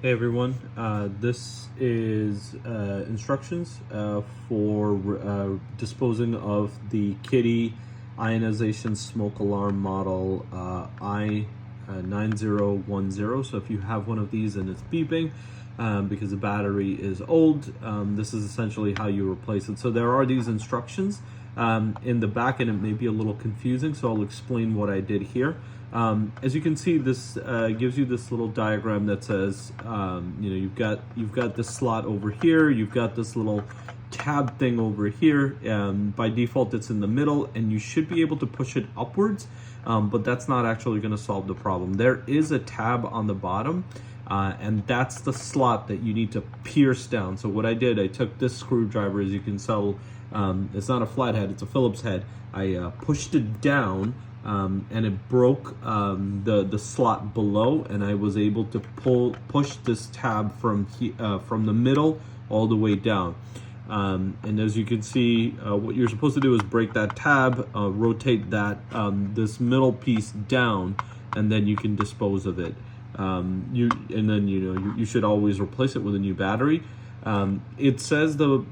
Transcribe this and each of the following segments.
Hey everyone, this is instructions for disposing of the Kidde ionization smoke alarm model i9010. So if you have one of these and it's beeping because the battery is old, this is essentially how you replace it. So there are these instructions in the back, and it may be a little confusing, so I'll explain what I did here. As you can see, this gives you this little diagram that says, you've got this slot over here, you've got this little tab thing over here. By default, it's in the middle, and you should be able to push it upwards, but that's not actually going to solve the problem. There is a tab on the bottom, and that's the slot that you need to pierce down. So what I did, I took this screwdriver, as you can tell, it's not a flathead, it's a Phillips head. I pushed it down, and it broke the slot below, and I was able to push this tab from the middle all the way down. And as you can see, what you're supposed to do is break that tab, rotate that this middle piece down, and then you can dispose of it. You should always replace it with a new battery. It says the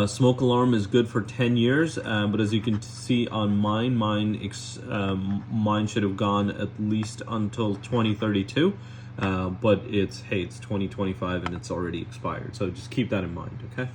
smoke alarm is good for 10 years, but as you can see on mine should have gone at least until 2032, but it's 2025 and it's already expired, so just keep that in mind, okay?